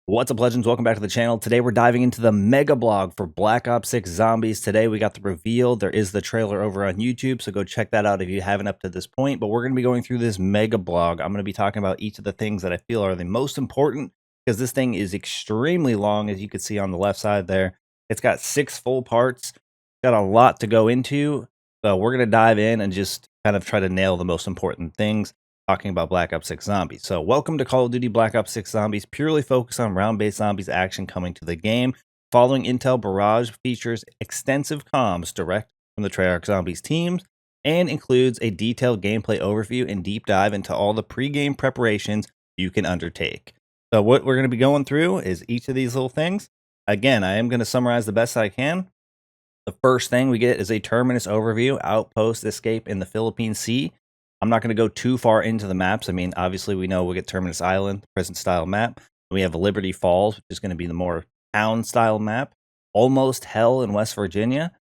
What's up, legends? Welcome back to the channel. Today we're diving into the mega blog for Black Ops 6 Zombies. Today we got the reveal. There is the trailer over on YouTube, so go check that out if you haven't up to this point. But we're going to be going through this mega blog. I'm going to be talking about each of the things that I feel are the most important, because this thing is extremely long, as you can see on the left side there. It's got 6 full parts. Got a lot to go into. So we're going to dive in and just kind of try to nail the most important things, talking about Black Ops 6 Zombies. So welcome to Call of Duty Black Ops 6 Zombies, purely focused on round-based zombies action coming to the game. Following Intel Barrage features extensive comms direct from the Treyarch Zombies teams and includes a detailed gameplay overview and deep dive into all the pre-game preparations you can undertake. So what we're going to be going through is each of these little things. Again, I am going to summarize the best I can. The first thing we get is a Terminus overview, outpost escape in the Philippine Sea. I'm not going to go too far into the maps. I mean, obviously, we know we'll get Terminus Island, prison-style map. We have Liberty Falls, which is going to be the more town-style map. Almost Hell in West Virginia.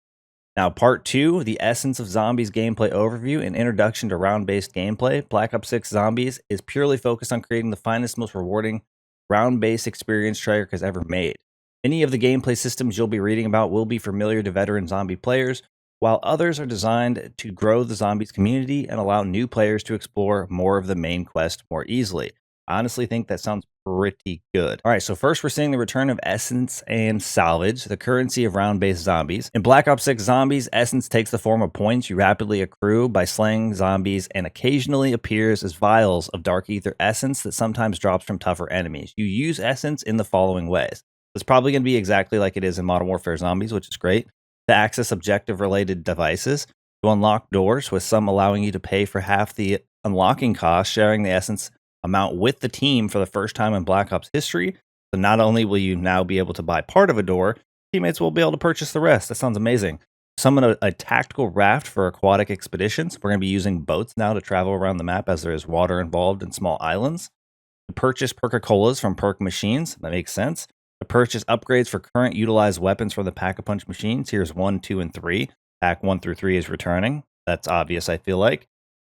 Now, Part 2, the Essence of Zombies gameplay overview and introduction to round-based gameplay. Black Ops 6 Zombies is purely focused on creating the finest, most rewarding round-based experience Treyarch has ever made. Any of the gameplay systems you'll be reading about will be familiar to veteran zombie players, while others are designed to grow the zombies community and allow new players to explore more of the main quest more easily. I honestly think that sounds pretty good. All right, so first we're seeing the return of Essence and Salvage, the currency of round-based zombies. In Black Ops 6 Zombies, Essence takes the form of points you rapidly accrue by slaying zombies and occasionally appears as vials of Dark Ether Essence that sometimes drops from tougher enemies. You use Essence in the following ways. It's probably going to be exactly like it is in Modern Warfare Zombies, which is great. To access objective-related devices, to unlock doors, with some allowing you to pay for half the unlocking cost, sharing the essence amount with the team for the first time in Black Ops history. So not only will you now be able to buy part of a door, teammates will be able to purchase the rest. That sounds amazing. Summon a tactical raft for aquatic expeditions. We're going to be using boats now to travel around the map, as there is water involved in small islands. To purchase Perk-a-Colas from perk machines. That makes sense. To purchase upgrades for current utilized weapons from the Pack-a-Punch machines. Here's 1, 2, and 3. Pack 1 through 3 is returning. That's obvious, I feel like.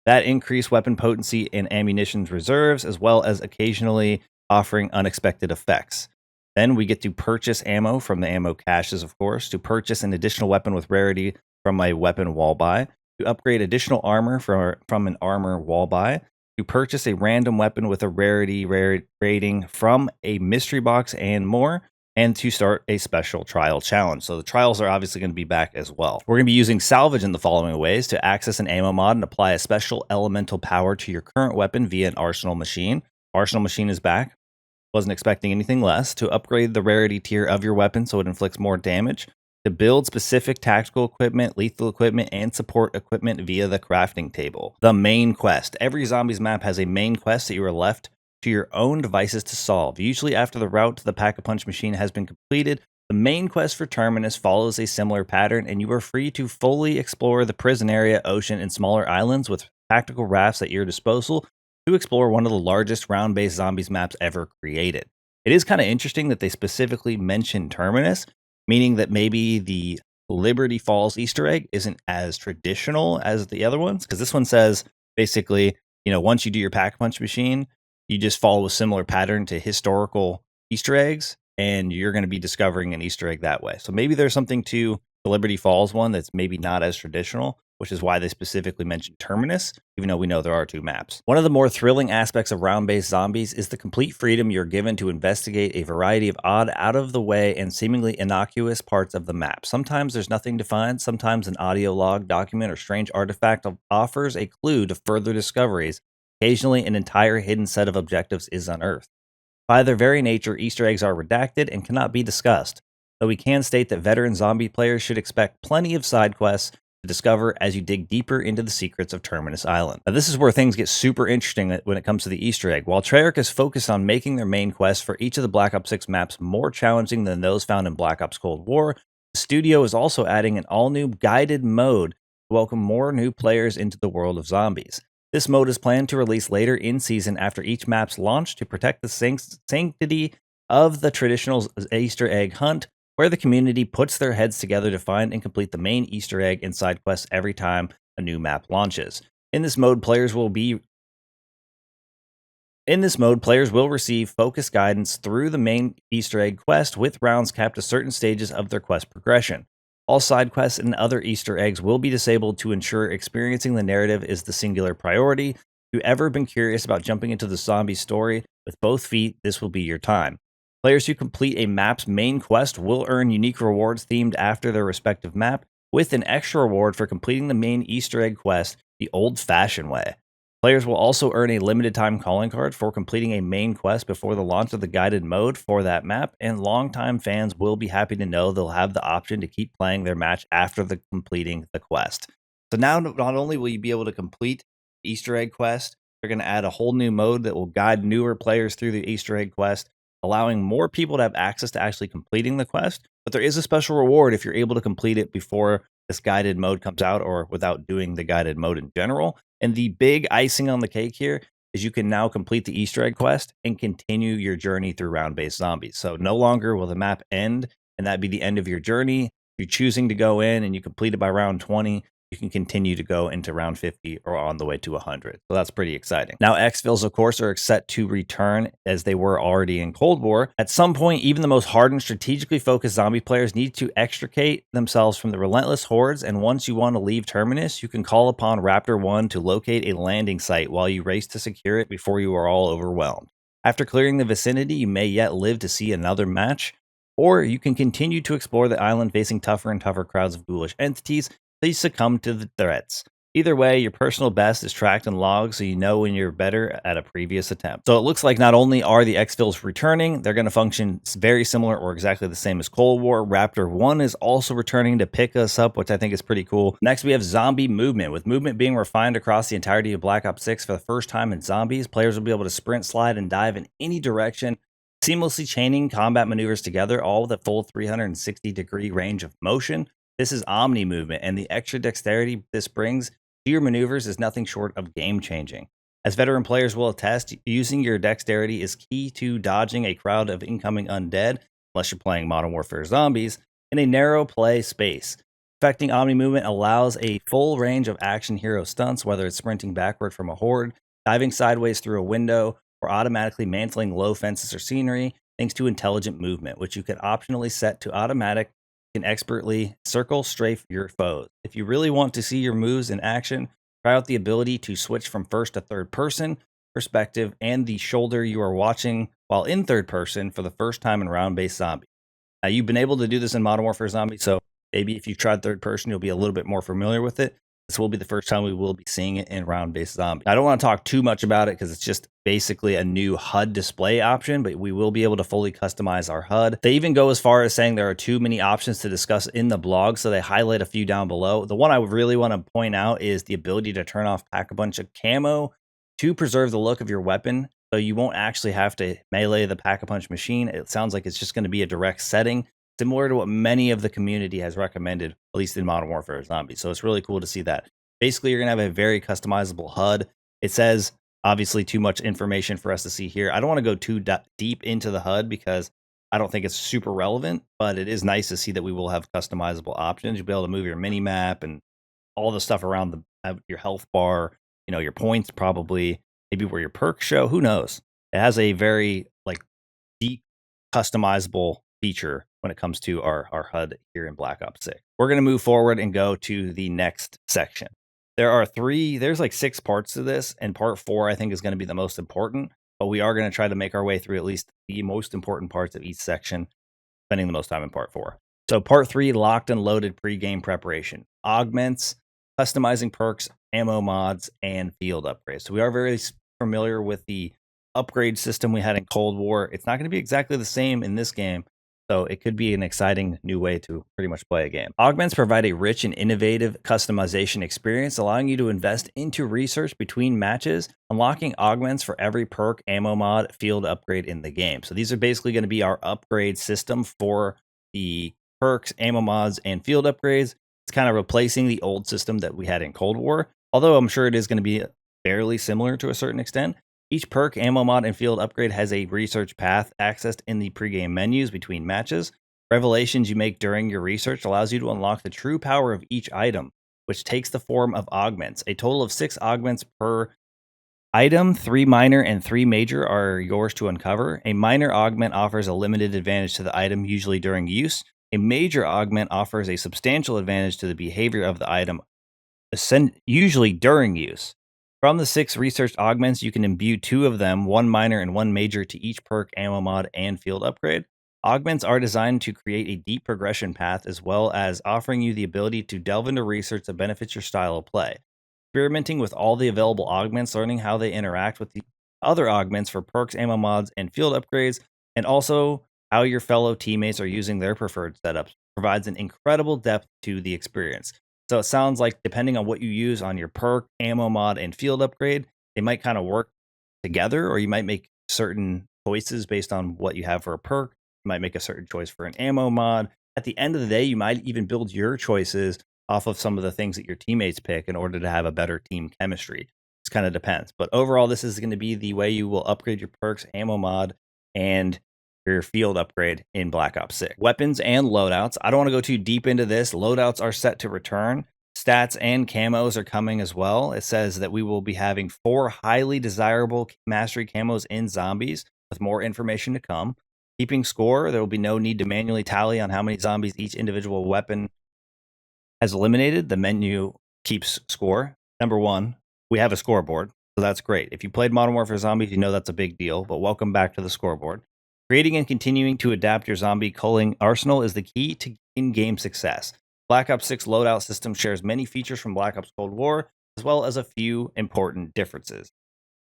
That increased weapon potency and ammunition reserves, as well as occasionally offering unexpected effects. Then we get to purchase ammo from the ammo caches, of course. To purchase an additional weapon with rarity from a weapon wall buy. To upgrade additional armor from an armor wall buy. To purchase a random weapon with a rarity rating from a mystery box and more, and to start a special trial challenge. So the trials are obviously going to be back as well. We're going to be using salvage in the following ways: to access an ammo mod and apply a special elemental power to your current weapon via an arsenal machine. Arsenal machine is back. Wasn't expecting anything less. To upgrade the rarity tier of your weapon so it inflicts more damage. To build specific tactical equipment, lethal equipment, and support equipment via the crafting table. The main quest. Every Zombies map has a main quest that you are left to your own devices to solve. Usually after the route to the Pack-a-Punch machine has been completed, the main quest for Terminus follows a similar pattern, and you are free to fully explore the prison area, ocean, and smaller islands with tactical rafts at your disposal to explore one of the largest round-based Zombies maps ever created. It is kind of interesting that they specifically mention Terminus, meaning that maybe the Liberty Falls Easter egg isn't as traditional as the other ones, because this one says basically, once you do your Pack-a-Punch machine, you just follow a similar pattern to historical Easter eggs, and you're going to be discovering an Easter egg that way. So maybe there's something to the Liberty Falls one that's maybe not as traditional, which is why they specifically mentioned Terminus, even though we know there are 2 maps. One of the more thrilling aspects of round-based zombies is the complete freedom you're given to investigate a variety of odd, out-of-the-way, and seemingly innocuous parts of the map. Sometimes there's nothing to find. Sometimes an audio log, document, or strange artifact offers a clue to further discoveries. Occasionally, an entire hidden set of objectives is unearthed. By their very nature, Easter eggs are redacted and cannot be discussed, though we can state that veteran zombie players should expect plenty of side quests to discover as you dig deeper into the secrets of Terminus Island. Now, this is where things get super interesting when it comes to the Easter egg. While Treyarch is focused on making their main quests for each of the Black Ops 6 maps more challenging than those found in Black Ops Cold War, the studio is also adding an all-new guided mode to welcome more new players into the world of zombies. This mode is planned to release later in season after each map's launch to protect the sanctity of the traditional Easter egg hunt, where the community puts their heads together to find and complete the main Easter egg and side quests every time a new map launches. In this mode, players will be In this mode, players will receive focus guidance through the main Easter egg quest with rounds capped to certain stages of their quest progression. All side quests and other Easter eggs will be disabled to ensure experiencing the narrative is the singular priority. If you've ever been curious about jumping into the zombie story with both feet, this will be your time. Players who complete a map's main quest will earn unique rewards themed after their respective map, with an extra reward for completing the main Easter egg quest the old-fashioned way. Players will also earn a limited time calling card for completing a main quest before the launch of the guided mode for that map, and longtime fans will be happy to know they'll have the option to keep playing their match after completing the quest. So now, not only will you be able to complete the Easter egg quest, they're going to add a whole new mode that will guide newer players through the Easter egg quest, allowing more people to have access to actually completing the quest. But there is a special reward if you're able to complete it before this guided mode comes out or without doing the guided mode in general. And the big icing on the cake here is you can now complete the Easter egg quest and continue your journey through round-based zombies. So no longer will the map end and that be the end of your journey. If you're choosing to go in and you complete it by round 20, you can continue to go into round 50 or on the way to 100. So that's pretty exciting. Now, exfils, of course, are set to return as they were already in Cold War. At some point, even the most hardened, strategically focused zombie players need to extricate themselves from the relentless hordes, and once you want to leave Terminus, you can call upon Raptor 1 to locate a landing site while you race to secure it before you are all overwhelmed. After clearing the vicinity, you may yet live to see another match, or you can continue to explore the island facing tougher and tougher crowds of ghoulish entities. Please succumb to the threats. Either way, your personal best is tracked and logged so you know when you're better at a previous attempt. So it looks like not only are the exfils returning, they're going to function very similar or exactly the same as Cold War. Raptor 1 is also returning to pick us up, which I think is pretty cool. Next, we have zombie movement. With movement being refined across the entirety of Black Ops 6 for the first time in zombies, players will be able to sprint, slide, and dive in any direction, seamlessly chaining combat maneuvers together, all with a full 360-degree range of motion. This is Omni movement, and the extra dexterity this brings to your maneuvers is nothing short of game-changing. As veteran players will attest, using your dexterity is key to dodging a crowd of incoming undead, unless you're playing Modern Warfare Zombies, in a narrow play space. Affecting Omni movement allows a full range of action hero stunts, whether it's sprinting backward from a horde, diving sideways through a window, or automatically mantling low fences or scenery, thanks to intelligent movement, which you can optionally set to automatic. Can expertly circle strafe your foes. If you really want to see your moves in action, try out the ability to switch from first to third person perspective and the shoulder you are watching while in third person for the first time in round-based zombie. Now, you've been able to do this in Modern Warfare Zombie, so maybe if you've tried third person, you'll be a little bit more familiar with it. This will be the first time we will be seeing it in round-based zombie. I don't want to talk too much about it because it's just basically a new HUD display option, but we will be able to fully customize our HUD. They even go as far as saying there are too many options to discuss in the blog, so they highlight a few down below. The one I really want to point out is the ability to turn off Pack-a-Punch camo to preserve the look of your weapon, so you won't actually have to melee the Pack-a-Punch machine. It sounds like it's just going to be a direct setting, similar to what many of the community has recommended, at least in Modern Warfare Zombies. So it's really cool to see that. Basically, you're going to have a very customizable HUD. It says, obviously, too much information for us to see here. I don't want to go too deep into the HUD because I don't think it's super relevant, but it is nice to see that we will have customizable options. You'll be able to move your mini map and all the stuff around your health bar, your points probably, maybe where your perks show. Who knows? It has a very deep customizable feature when it comes to our HUD here in Black Ops 6. We're going to move forward and go to the next section. There's 6 parts to this, and part 4 I think is going to be the most important, but we are going to try to make our way through at least the most important parts of each section, spending the most time in part 4. So part 3, locked and loaded pregame preparation. Augments, customizing perks, ammo mods, and field upgrades. So we are very familiar with the upgrade system we had in Cold War. It's not going to be exactly the same in this game, so it could be an exciting new way to pretty much play a game. Augments provide a rich and innovative customization experience, allowing you to invest into research between matches, unlocking augments for every perk, ammo mod, field upgrade in the game. So these are basically going to be our upgrade system for the perks, ammo mods, and field upgrades. It's kind of replacing the old system that we had in Cold War, although I'm sure it is going to be fairly similar to a certain extent. Each perk, ammo mod, and field upgrade has a research path accessed in the pregame menus between matches. Revelations you make during your research allows you to unlock the true power of each item, which takes the form of augments. A total of 6 augments per Item, 3 minor and 3 major are yours to uncover. A minor augment offers a limited advantage to the item, usually during use. A major augment offers a substantial advantage to the behavior of the item, usually during use. From the 6 researched augments, you can imbue 2 of them, 1 minor and 1 major, to each perk, ammo mod, and field upgrade. Augments are designed to create a deep progression path, as well as offering you the ability to delve into research that benefits your style of play. Experimenting with all the available augments, learning how they interact with the other augments for perks, ammo mods, and field upgrades, and also how your fellow teammates are using their preferred setups provides an incredible depth to the experience. So it sounds like depending on what you use on your perk, ammo mod, and field upgrade, they might kind of work together, or you might make certain choices based on what you have for a perk. You might make a certain choice for an ammo mod. At the end of the day, you might even build your choices off of some of the things that your teammates pick in order to have a better team chemistry. It kind of depends. But overall, this is going to be the way you will upgrade your perks, ammo mod, and your field upgrade in Black Ops 6. Weapons and loadouts. I don't want to go too deep into this. Loadouts are set to return. Stats and camos are coming as well. It says that we will be having 4 highly desirable mastery camos in zombies, with more information to come. Keeping score, there will be no need to manually tally on how many zombies each individual weapon has eliminated. The menu keeps score. Number 1, we have a scoreboard, so that's great. If you played Modern Warfare Zombies, you know that's a big deal, but welcome back to the scoreboard. Creating and continuing to adapt your zombie culling arsenal is the key to in-game success. Black Ops 6 loadout system shares many features from Black Ops Cold War, as well as a few important differences.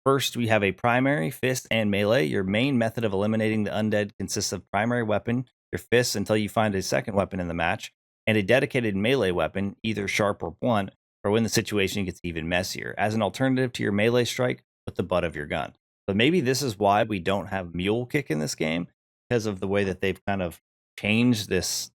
First, we have a primary, fist, and melee. Your main method of eliminating the undead consists of primary weapon, your fists until you find a second weapon in the match, and a dedicated melee weapon, either sharp or blunt, or when the situation gets even messier, as an alternative to your melee strike with the butt of your gun. But maybe this is why we don't have mule kick in this game, because of the way that they've kind of changed this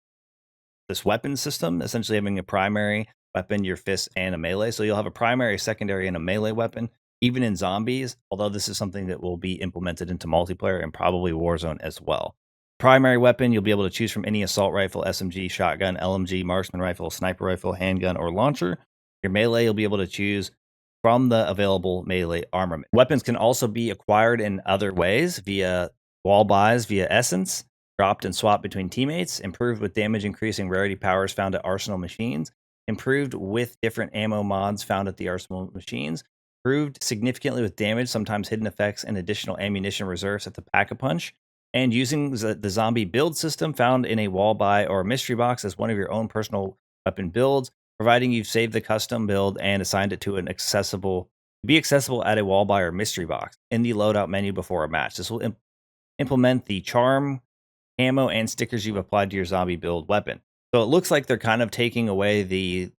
weapon system, essentially having a primary weapon, your fist, and a melee. So you'll have a primary, secondary, and a melee weapon, even in zombies, although this is something that will be implemented into multiplayer and probably Warzone as well. Primary weapon, you'll be able to choose from any assault rifle, SMG, shotgun, LMG, marksman rifle, sniper rifle, handgun, or launcher. Your melee, you'll be able to choose from the available melee armament. Weapons can also be acquired in other ways via wall buys, via essence, dropped and swapped between teammates, improved with damage increasing rarity powers found at arsenal machines, improved with different ammo mods found at the arsenal machines, improved significantly with damage, sometimes hidden effects, and additional ammunition reserves at the Pack-a-Punch, and using the zombie build system found in a wall buy or a mystery box as one of your own personal weapon builds, providing you've saved the custom build and assigned it to be accessible at a wall buy or mystery box in the loadout menu before a match. This will implement the charm, ammo, and stickers you've applied to your zombie build weapon. So it looks like they're kind of taking away the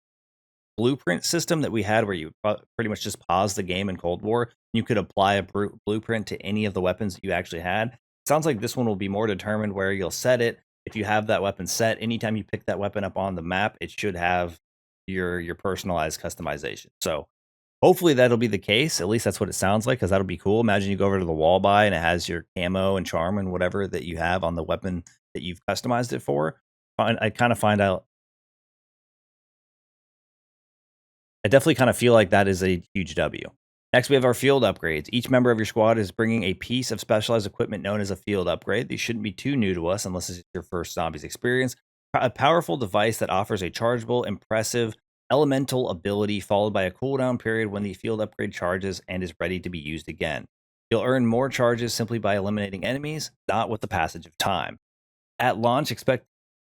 blueprint system that we had, where you pretty much just pause the game in Cold War. You could apply a blueprint to any of the weapons that you actually had. It sounds like this one will be more determined, where you'll set it. If you have that weapon set, anytime you pick that weapon up on the map, it should have your personalized customization. So hopefully that'll be the case. At least that's what it sounds like, because that'll be cool. Imagine you go over to the wall buy and it has your camo and charm and whatever that you have on the weapon that you've customized it for. I definitely kind of feel like that is a huge W. Next, we have our field upgrades. Each member of your squad is bringing a piece of specialized equipment known as a field upgrade. These shouldn't be too new to us unless it's your first zombies experience. A powerful device that offers a chargeable, impressive, elemental ability followed by a cooldown period when the field upgrade charges and is ready to be used again. You'll earn more charges simply by eliminating enemies, not with the passage of time. At launch,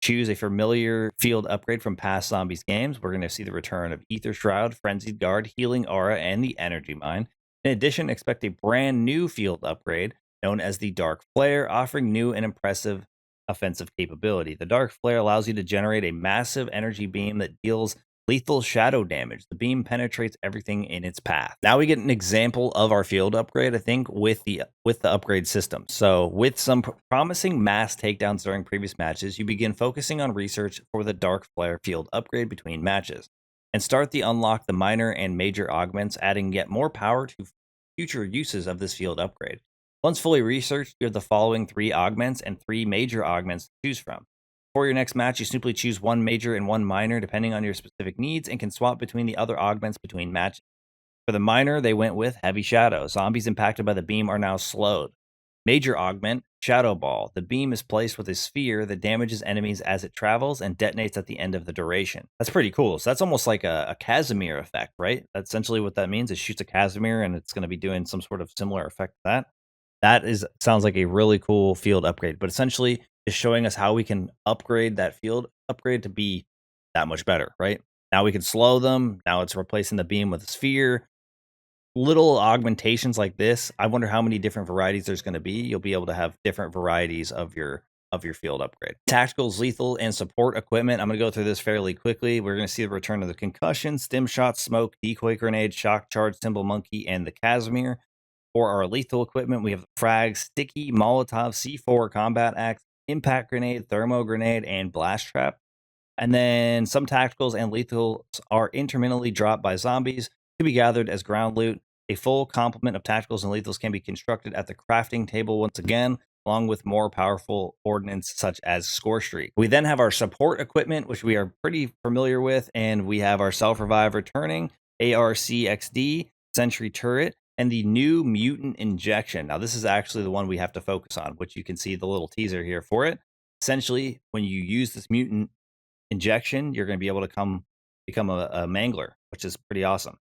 choose a familiar field upgrade from past Zombies games. We're going to see the return of Ether Shroud, Frenzied Guard, Healing Aura, and the Energy Mine. In addition, expect a brand new field upgrade known as the Dark Flare, offering new and impressive offensive capability. The Dark Flare allows you to generate a massive energy beam that deals lethal shadow damage. The beam penetrates everything in its path. Now we get an example of our field upgrade, I think, with the upgrade system. So with some promising mass takedowns during previous matches, you begin focusing on research for the Dark Flare field upgrade between matches, and start the unlock the minor and major augments, adding yet more power to future uses of this field upgrade. Once fully researched, you have the following 3 augments and 3 major augments to choose from. For your next match, you simply choose 1 major and 1 minor depending on your specific needs, and can swap between the other augments between matches. For the minor, they went with Heavy Shadow. Zombies impacted by the beam are now slowed. Major augment, Shadow Ball. The beam is placed with a sphere that damages enemies as it travels and detonates at the end of the duration. That's pretty cool. So that's almost like a Casimir effect, right? That's essentially what that means. It shoots a Casimir and it's going to be doing some sort of similar effect to that. That is sounds like a really cool field upgrade, but essentially is showing us how we can upgrade that field upgrade to be that much better, right? Now we can slow them. Now it's replacing the beam with a sphere. Little augmentations like this. I wonder how many different varieties there's going to be. You'll be able to have different varieties of your field upgrade. Tacticals, lethal, and support equipment. I'm going to go through this fairly quickly. We're going to see the return of the concussion, stim shot, smoke, decoy grenade, shock charge, Timble Monkey, and the Casimir. For our lethal equipment, we have the frag, sticky, Molotov, C4, combat axe, impact grenade, thermo grenade, and blast trap. And then some tacticals and lethals are intermittently dropped by zombies to be gathered as ground loot. A full complement of tacticals and lethals can be constructed at the crafting table once again, along with more powerful ordnance such as Score Streak. We then have our support equipment, which we are pretty familiar with, and we have our self-revive returning, ARCXD, Sentry Turret, and the new Mutant Injection. Now, this is actually the one we have to focus on, which you can see the little teaser here for it. Essentially, when you use this Mutant Injection, you're going to be able to become a mangler, which is pretty awesome.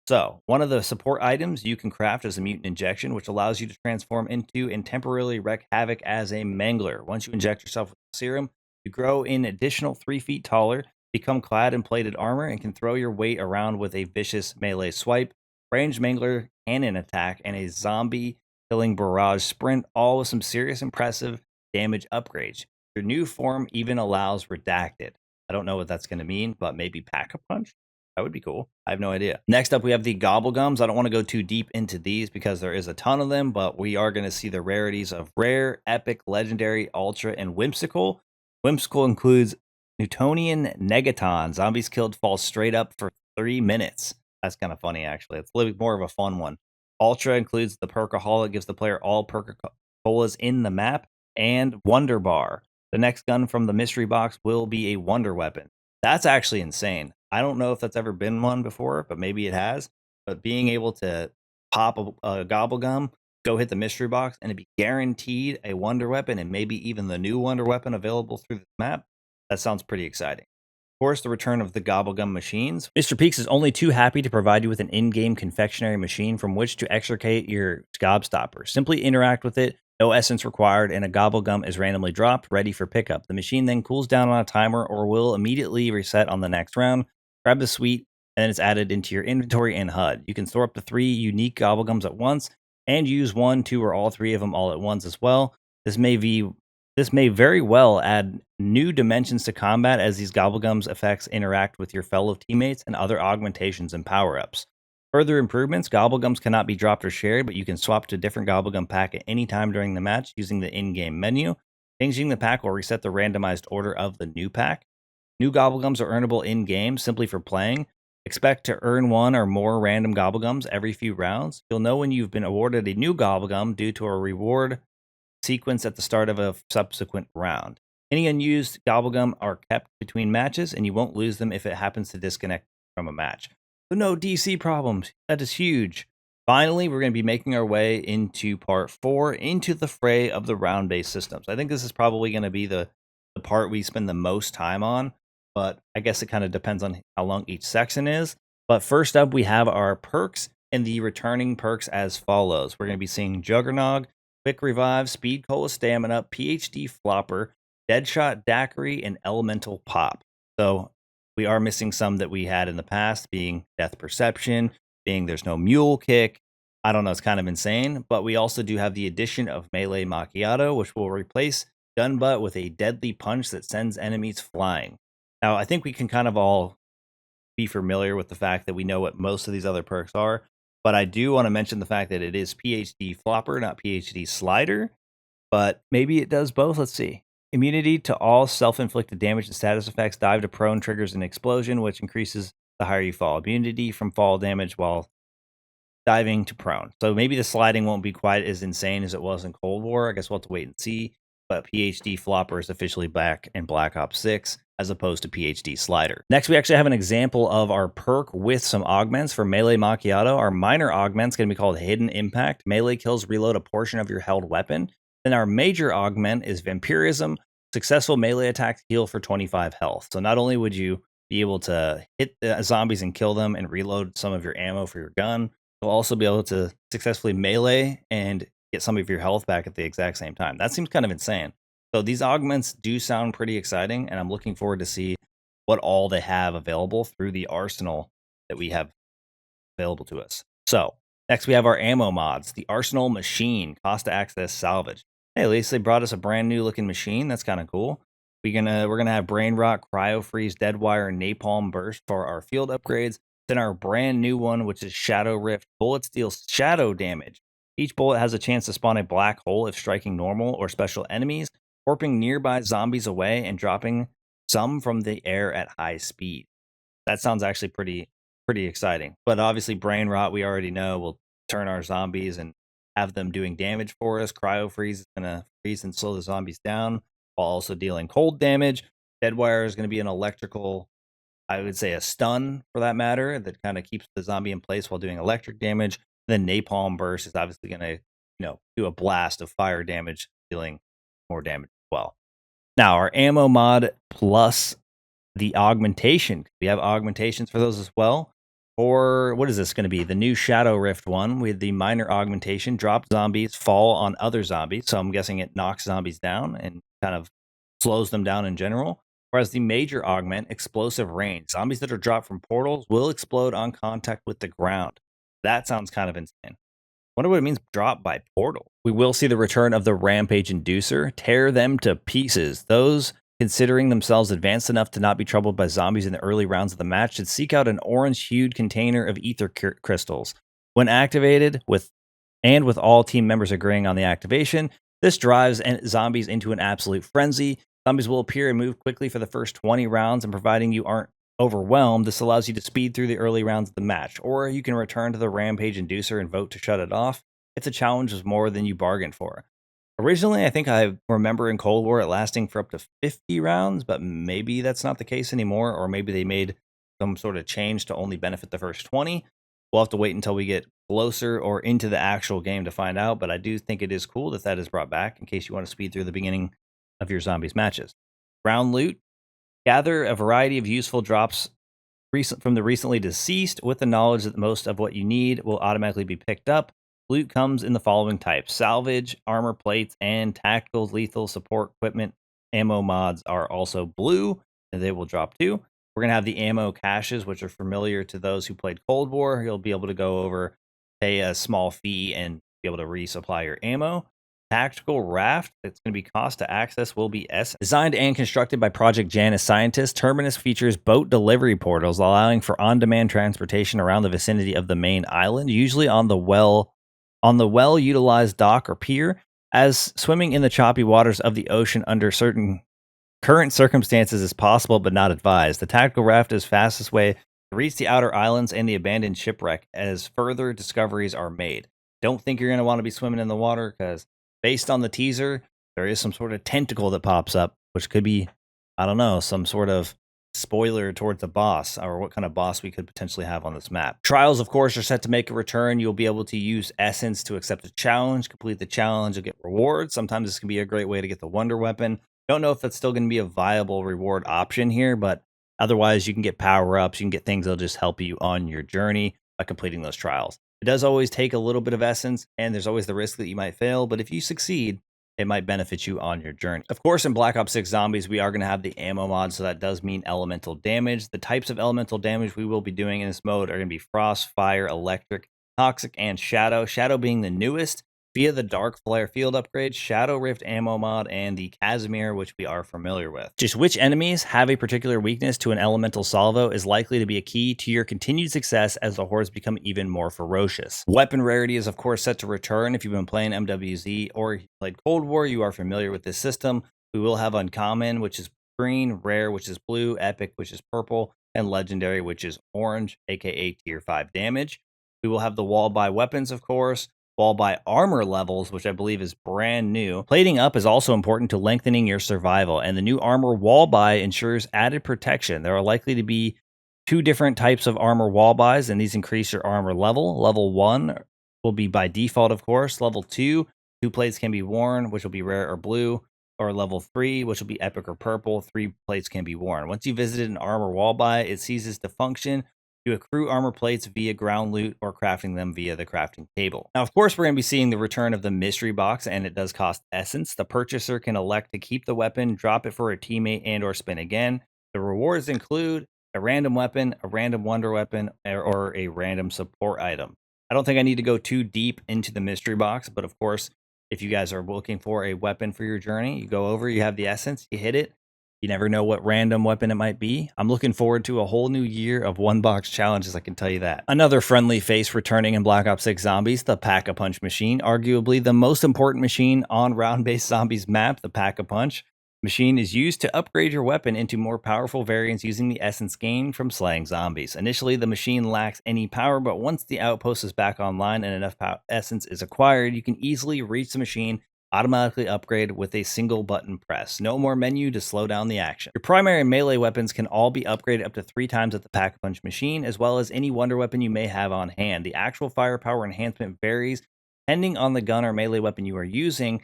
So one of the support items you can craft is a Mutant Injection, which allows you to transform into and temporarily wreak havoc as a mangler. Once you inject yourself with the serum, you grow an additional 3 feet taller, become clad in plated armor, and can throw your weight around with a vicious melee swipe, ranged mangler, cannon attack, and a zombie killing barrage sprint, all with some serious impressive damage upgrades. Your new form even allows redacted. I don't know what that's going to mean, but maybe Pack-a-Punch? That would be cool. I have no idea. Next up, we have the gobblegums. I don't want to go too deep into these because there is a ton of them, but we are going to see the rarities of rare, epic, legendary, ultra, and whimsical. Whimsical includes Newtonian Negaton. Zombies killed fall straight up for 3 minutes. That's kind of funny, actually. It's a little bit more of a fun one. Ultra includes the Perkaholic, gives the player all Perk-a-Colas in the map, and Wonder Bar. The next gun from the mystery box will be a wonder weapon. That's actually insane. I don't know if that's ever been one before, but maybe it has. But being able to pop a gobblegum, go hit the mystery box, and it'd be guaranteed a wonder weapon and maybe even the new wonder weapon available through the map, that sounds pretty exciting. Of course, the return of the gobblegum machines. Mr. Peaks is only too happy to provide you with an in-game confectionery machine from which to extricate your gobstopper. Simply interact with it. No essence required, and a gobblegum is randomly dropped, ready for pickup. The machine then cools down on a timer or will immediately reset on the next round. Grab the sweet, and then it's added into your inventory and HUD. You can store up to 3 unique gobblegums at once, and use 1, 2, or all 3 of them all at once as well. This may very well add new dimensions to combat as these gobblegums effects interact with your fellow teammates and other augmentations and power-ups. Further improvements, gobblegums cannot be dropped or shared, but you can swap to a different gobblegum pack at any time during the match using the in-game menu. Changing the pack will reset the randomized order of the new pack. New gobblegums are earnable in-game simply for playing. Expect to earn 1 or more random gobblegums every few rounds. You'll know when you've been awarded a new gobblegum due to a reward sequence at the start of a subsequent round. Any unused gobblegum are kept between matches, and you won't lose them if it happens to disconnect from a match. So no DC problems. That is huge. Finally, we're going to be making our way into part 4, into the fray of the round-based systems. I think this is probably going to be the part we spend the most time on, but I guess it kind of depends on how long each section is. But first up, we have our perks and the returning perks as follows. We're going to be seeing Juggernog, Quick Revive, Speed Cola Stamina, PhD Flopper, Deadshot Daiquiri, and Elemental Pop. So we are missing some that we had in the past, being Death Perception, being There's No Mule Kick. I don't know, it's kind of insane. But we also do have the addition of Melee Macchiato, which will replace Gun Butt with a deadly punch that sends enemies flying. Now, I think we can kind of all be familiar with the fact that we know what most of these other perks are. But I do want to mention the fact that it is PhD Flopper, not PhD Slider. But maybe it does both. Let's see. Immunity to all self-inflicted damage and status effects. Dive to prone triggers an explosion, which increases the higher you fall. Immunity from fall damage while diving to prone. So maybe the sliding won't be quite as insane as it was in Cold War. I guess we'll have to wait and see. But PhD Flopper is officially back in Black Ops 6. as opposed to PhD slider. Next, we actually have an example of our perk with some augments for melee macchiato. Our minor augment's going to be called hidden impact. Melee kills reload a portion of your held weapon. Then our major augment is vampirism. Successful melee attacks heal for 25 health. So not only would you be able to hit the zombies and kill them and reload some of your ammo for your gun, you'll also be able to successfully melee and get some of your health back at the exact same time. That seems kind of insane. So these augments do sound pretty exciting, and I'm looking forward to see what all they have available through the arsenal that we have available to us. So next we have our ammo mods. The Arsenal Machine, cost to access salvage. Hey, at least they brought us a brand new looking machine. That's kind of cool. We're gonna have Brain Rot, Cryo Freeze, Dead Wire, and Napalm Burst for our field upgrades. Then our brand new one, which is Shadow Rift. Bullets deal shadow damage. Each bullet has a chance to spawn a black hole if striking normal or special enemies, warping nearby zombies away and dropping some from the air at high speed. That sounds actually pretty exciting. But obviously, Brain Rot, we already know, will turn our zombies and have them doing damage for us. Cryo Freeze is going to freeze and slow the zombies down while also dealing cold damage. Dead Wire is going to be an electrical, I would say a stun for that matter, that kind of keeps the zombie in place while doing electric damage. Then Napalm Burst is obviously going to, do a blast of fire damage, dealing more damage as well. Now, our ammo mod plus the augmentation. We have augmentations for those as well. Or what is this going to be? The new Shadow Rift one with the minor augmentation. Drop zombies, fall on other zombies. So I'm guessing it knocks zombies down and kind of slows them down in general. Whereas the major augment, explosive range. Zombies that are dropped from portals will explode on contact with the ground. That sounds kind of insane. Wonder what it means drop by portal. We will see the return of the Rampage Inducer. Tear them to pieces. Those considering themselves advanced enough to not be troubled by zombies in the early rounds of the match should seek out an orange-hued container of ether crystals. When activated, with all team members agreeing on the activation, this drives zombies into an absolute frenzy. Zombies will appear and move quickly for the first 20 rounds, and providing you aren't overwhelmed, this allows you to speed through the early rounds of the match, or you can return to the Rampage Inducer and vote to shut it off if the challenge is more than you bargained for. Originally, I think I remember in Cold War it lasting for up to 50 rounds, but maybe that's not the case anymore, or maybe they made some sort of change to only benefit the first 20. We'll have to wait until we get closer or into the actual game to find out, but I do think it is cool that is brought back in case you want to speed through the beginning of your zombies matches. Round loot. Gather a variety of useful drops from the recently deceased with the knowledge that most of what you need will automatically be picked up. Loot comes in the following types: salvage, armor plates, and tactical lethal support equipment. Ammo mods are also blue, and they will drop too. We're going to have the ammo caches, which are familiar to those who played Cold War. You'll be able to go over, pay a small fee, and be able to resupply your ammo. Tactical raft that's going to be cost to access will be S. Designed and constructed by Project Janus scientists, Terminus features boat delivery portals, allowing for on-demand transportation around the vicinity of the main island, usually on the well-utilized dock or pier, as swimming in the choppy waters of the ocean under certain current circumstances is possible but not advised. The tactical raft is fastest way to reach the outer islands and the abandoned shipwreck as further discoveries are made. Don't think you're going to want to be swimming in the water, because based on the teaser, there is some sort of tentacle that pops up, which could be, I don't know, some sort of spoiler towards the boss, or what kind of boss we could potentially have on this map. Trials, of course, are set to make a return. You'll be able to use Essence to accept a challenge, complete the challenge, you'll get rewards. Sometimes this can be a great way to get the Wonder Weapon. Don't know if that's still going to be a viable reward option here, but otherwise you can get power-ups, you can get things that'll just help you on your journey by completing those trials. It does always take a little bit of essence, and there's always the risk that you might fail, but if you succeed, it might benefit you on your journey. Of course, in Black Ops 6 Zombies, we are going to have the ammo mod, so that does mean elemental damage. The types of elemental damage we will be doing in this mode are going to be Frost, Fire, Electric, Toxic, and Shadow. Shadow being the newest via the Dark Flare field upgrade, Shadow Rift ammo mod, and the Casimir, which we are familiar with. Just which enemies have a particular weakness to an elemental salvo is likely to be a key to your continued success as the hordes become even more ferocious. Weapon rarity is of course set to return. If you've been playing MWZ or you played Cold War, you are familiar with this system. We will have uncommon, which is green, rare, which is blue, epic, which is purple, and legendary, which is orange, aka tier 5 damage. We will have the wall by weapons, of course. while by armor levels, which I believe is brand new, plating up is also important to lengthening your survival, and the new armor wall buy ensures added protection. There are likely to be two different types of armor wall buys, and these increase your armor level. Level 1 will be by default, of course. Level 2, 2 plates can be worn, which will be rare or blue, or level 3, which will be epic or purple. 3 plates can be worn. Once you visited an armor wall buy, it ceases to function. You accrue armor plates via ground loot or crafting them via the crafting table. Now, of course, we're going to be seeing the return of the mystery box, and it does cost essence. The purchaser can elect to keep the weapon, drop it for a teammate, and or spin again. The rewards include a random weapon, a random wonder weapon, or a random support item. I don't think I need to go too deep into the mystery box, but of course, if you guys are looking for a weapon for your journey, you go over, you have the essence, you hit it. You never know what random weapon it might be. I'm looking forward to a whole new year of one box challenges, I can tell you that. Another friendly face returning in Black Ops 6 Zombies, the Pack-a-Punch machine. Arguably the most important machine on round-based zombies map, the Pack-a-Punch machine is used to upgrade your weapon into more powerful variants using the essence gained from slaying zombies. Initially, the machine lacks any power, but once the outpost is back online and enough essence is acquired, you can easily reach the machine, automatically upgrade with a single button press. No more menu to slow down the action. Your primary and melee weapons can all be upgraded up to 3 times at the Pack-a-Punch machine, as well as any wonder weapon you may have on hand. The actual firepower enhancement varies depending on the gun or melee weapon you are using.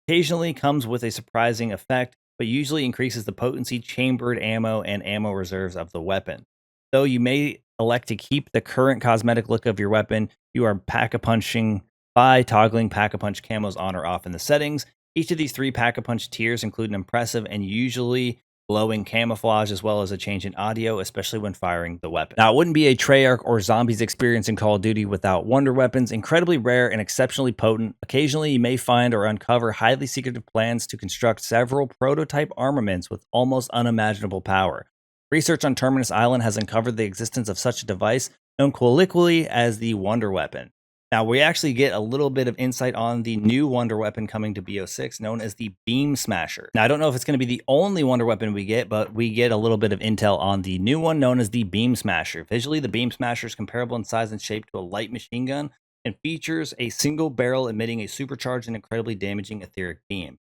Occasionally comes with a surprising effect, but usually increases the potency, chambered ammo, and ammo reserves of the weapon. Though you may elect to keep the current cosmetic look of your weapon, you are pack-a-punching by toggling Pack-a-Punch camos on or off in the settings. Each of these 3 Pack-a-Punch tiers include an impressive and usually glowing camouflage, as well as a change in audio, especially when firing the weapon. Now, it wouldn't be a Treyarch or Zombies experience in Call of Duty without wonder weapons, incredibly rare and exceptionally potent. Occasionally, you may find or uncover highly secretive plans to construct several prototype armaments with almost unimaginable power. Research on Terminus Island has uncovered the existence of such a device, known colloquially as the Wonder Weapon. Now, we actually get a little bit of insight on the new wonder weapon coming to BO6, known as the Beam Smasher. Now, I don't know if it's going to be the only wonder weapon we get, but we get a little bit of intel on the new one, known as the Beam Smasher. Visually, the Beam Smasher is comparable in size and shape to a light machine gun and features a single barrel emitting a supercharged and incredibly damaging etheric beam.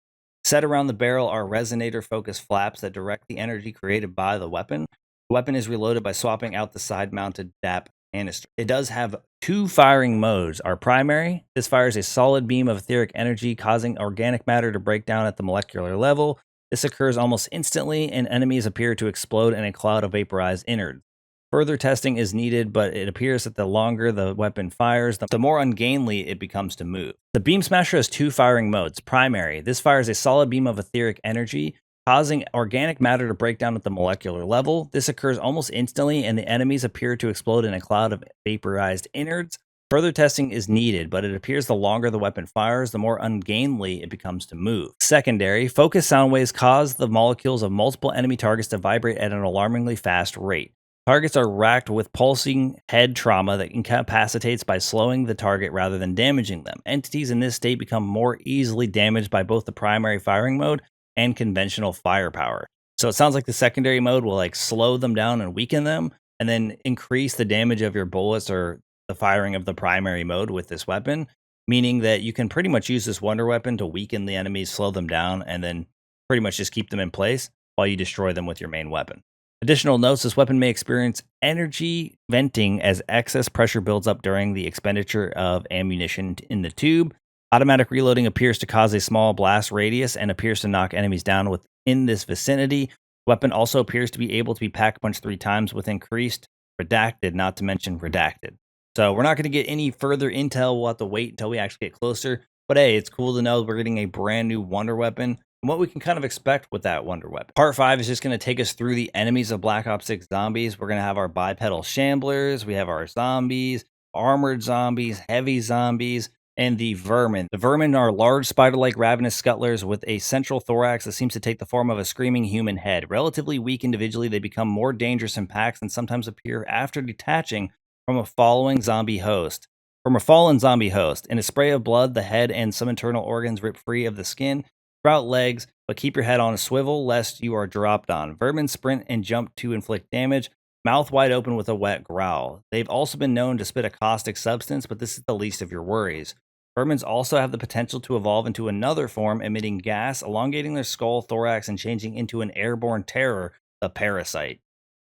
Set around the barrel are resonator-focused flaps that direct the energy created by the weapon. The weapon is reloaded by swapping out the side-mounted DAP canister. It does have 2 firing modes. Our primary, this fires a solid beam of etheric energy, causing organic matter to break down at the molecular level. This occurs almost instantly, and enemies appear to explode in a cloud of vaporized innards. Further testing is needed, but it appears that the longer the weapon fires, the more ungainly it becomes to move. The Beam Smasher has 2 firing modes. Primary, this fires a solid beam of etheric energy, causing organic matter to break down at the molecular level. This occurs almost instantly, and the enemies appear to explode in a cloud of vaporized innards. Further testing is needed, but it appears the longer the weapon fires, the more ungainly it becomes to move. Secondary, focused sound waves cause the molecules of multiple enemy targets to vibrate at an alarmingly fast rate. Targets are racked with pulsing head trauma that incapacitates by slowing the target rather than damaging them. Entities in this state become more easily damaged by both the primary firing mode and conventional firepower. So it sounds like the secondary mode will slow them down and weaken them, and then increase the damage of your bullets or the firing of the primary mode with this weapon, meaning that you can pretty much use this wonder weapon to weaken the enemies, slow them down, and then pretty much just keep them in place while you destroy them with your main weapon. Additional notes, this weapon may experience energy venting as excess pressure builds up during the expenditure of ammunition in the tube. Automatic reloading appears to cause a small blast radius and appears to knock enemies down within this vicinity. Weapon also appears to be able to be pack-punched 3 times with increased redacted, not to mention redacted. So we're not going to get any further intel. We'll have to wait until we actually get closer. But hey, it's cool to know we're getting a brand new wonder weapon and what we can kind of expect with that wonder weapon. Part 5 is just going to take us through the enemies of Black Ops 6 Zombies. We're going to have our bipedal shamblers, we have our zombies, armored zombies, heavy zombies, and the vermin. The vermin are large spider-like ravenous scuttlers with a central thorax that seems to take the form of a screaming human head. Relatively weak individually, they become more dangerous in packs and sometimes appear after detaching from a fallen zombie host. In a spray of blood, the head and some internal organs rip free of the skin. Sprout legs, but keep your head on a swivel lest you are dropped on. Vermin sprint and jump to inflict damage, mouth wide open with a wet growl. They've also been known to spit a caustic substance, but this is the least of your worries. Vermins also have the potential to evolve into another form, emitting gas, elongating their skull, thorax, and changing into an airborne terror, the parasite.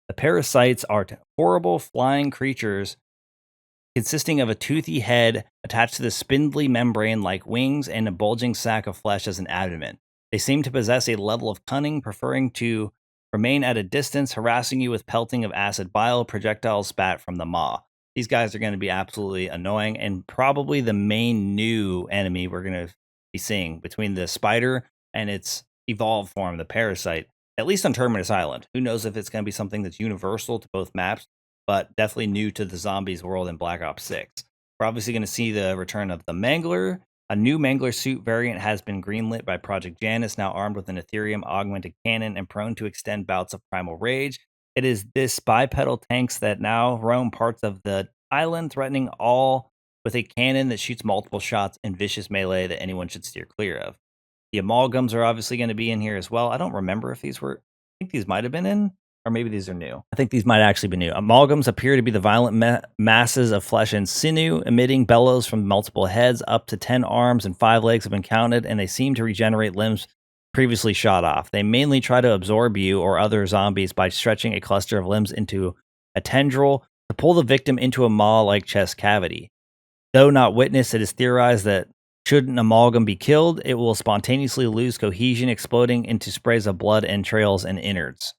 The parasites are horrible flying creatures consisting of a toothy head attached to the spindly membrane like wings and a bulging sac of flesh as an abdomen. They seem to possess a level of cunning, preferring to remain at a distance, harassing you with pelting of acid bile, projectiles spat from the maw. These guys are going to be absolutely annoying and probably the main new enemy we're going to be seeing between the spider and its evolved form, the parasite, at least on Terminus Island. Who knows if it's going to be something that's universal to both maps, but definitely new to the zombies world in Black Ops 6. We're obviously going to see the return of the Mangler. A new Mangler suit variant has been greenlit by Project Janus, now armed with an Ethereum augmented cannon and prone to extend bouts of primal rage. It is this bipedal tanks that now roam parts of the island, threatening all with a cannon that shoots multiple shots in vicious melee that anyone should steer clear of. The amalgams are obviously going to be in here as well. I don't remember if these were, I think these might have been in, or maybe these are new. I think these might actually be new. Amalgams appear to be the violent masses of flesh and sinew, emitting bellows from multiple heads. Up to 10 arms and 5 legs have been counted, and they seem to regenerate limbs previously shot off. They mainly try to absorb you or other zombies by stretching a cluster of limbs into a tendril to pull the victim into a maw-like chest cavity. Though not witnessed, it is theorized that should an amalgam be killed, it will spontaneously lose cohesion, exploding into sprays of blood, entrails, and innards.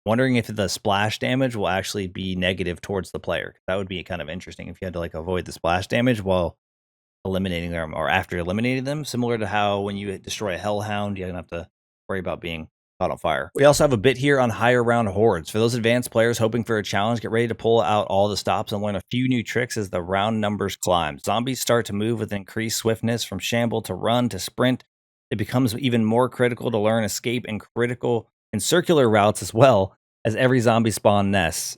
Wondering if the splash damage will actually be negative towards the player. That would be kind of interesting if you had to like avoid the splash damage while eliminating them or after eliminating them, similar to how when you destroy a hellhound, you don't have to worry about being caught on fire. We also have a bit here on higher round hordes. For those advanced players hoping for a challenge, get ready to pull out all the stops and learn a few new tricks as the round numbers climb. Zombies start to move with increased swiftness from shamble to run to sprint. It becomes even more critical to learn escape and critical and circular routes as well as every zombie spawn nests.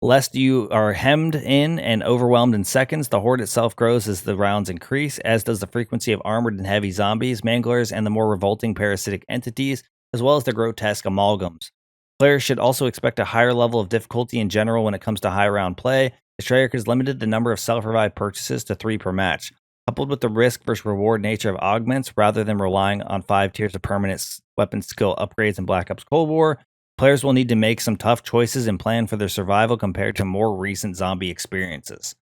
Lest you are hemmed in and overwhelmed in seconds, the horde itself grows as the rounds increase, as does the frequency of armored and heavy zombies, manglers, and the more revolting parasitic entities, as well as the grotesque amalgams. Players should also expect a higher level of difficulty in general when it comes to high round play, as Treyarch has limited the number of self-revive purchases to 3 per match. Coupled with the risk versus reward nature of augments, rather than relying on 5 tiers of permanent weapon skill upgrades in Black Ops Cold War, players will need to make some tough choices and plan for their survival compared to more recent zombie experiences.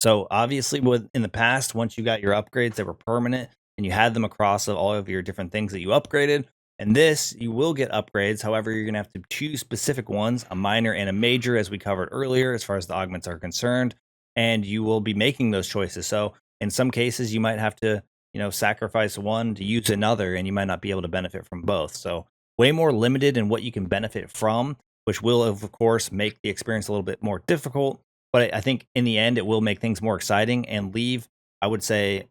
So obviously, in the past, once you got your upgrades that were permanent and you had them across all of your different things that you upgraded, and this, you will get upgrades. However, you're going to have to choose specific ones, a minor and a major, as we covered earlier, as far as the augments are concerned, and you will be making those choices. So in some cases, you might have to, sacrifice one to use another, and you might not be able to benefit from both. So way more limited in what you can benefit from, which will, of course, make the experience a little bit more difficult. But I think in the end, it will make things more exciting and leave, I would say,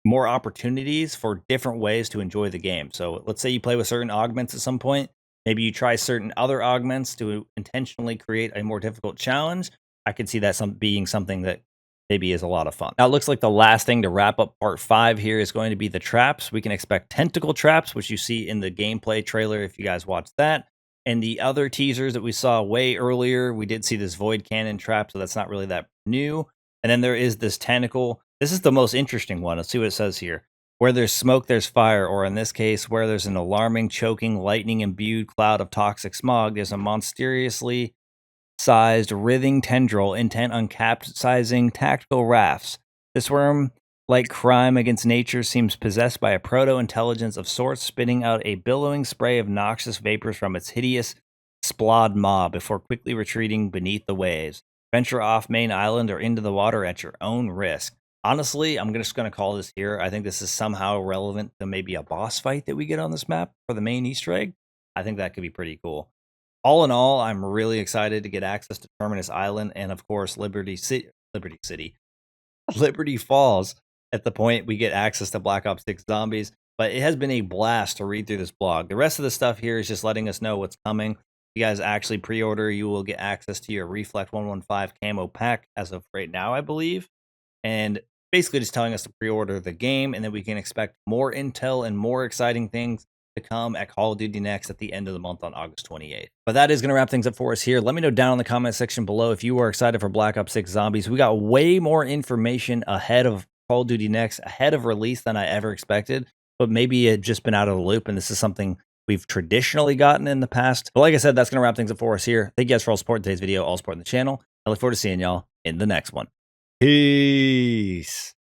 more opportunities for different ways to enjoy the game. So let's say you play with certain augments at some point. Maybe you try certain other augments to intentionally create a more difficult challenge. I could see that being something that maybe is a lot of fun. Now, it looks like the last thing to wrap up part 5 here is going to be the traps. We can expect tentacle traps, which you see in the gameplay trailer if you guys watched that. And the other teasers that we saw way earlier, we did see this void cannon trap, so that's not really that new. And then there is this tentacle. This is the most interesting one. Let's see what it says here. Where there's smoke, there's fire, or in this case, where there's an alarming, choking, lightning-imbued cloud of toxic smog, there's a monstrously sized writhing tendril intent on capsizing tactical rafts. This worm, like crime against nature, seems possessed by a proto-intelligence of sorts, spitting out a billowing spray of noxious vapors from its hideous, splod maw before quickly retreating beneath the waves. Venture off main island or into the water at your own risk. Honestly, I'm just going to call this here. I think this is somehow relevant to maybe a boss fight that we get on this map for the main Easter egg. I think that could be pretty cool. All in all, I'm really excited to get access to Terminus Island and, of course, Liberty Falls at the point we get access to Black Ops 6 Zombies. But it has been a blast to read through this blog. The rest of the stuff here is just letting us know what's coming. If you guys actually pre-order, you will get access to your Reflect 115 camo pack as of right now, I believe. And basically just telling us to pre-order the game, and then we can expect more intel and more exciting things to come at Call of Duty Next at the end of the month on August 28th. But that is going to wrap things up for us here. Let me know down in the comment section below if you are excited for Black Ops 6 Zombies. We got way more information ahead of Call of Duty Next ahead of release than I ever expected, but maybe it just been out of the loop, and this is something we've traditionally gotten in the past. But like I said, that's going to wrap things up for us here. Thank you guys for all support in today's video, all support in the channel. I look forward to seeing y'all in the next one. Peace.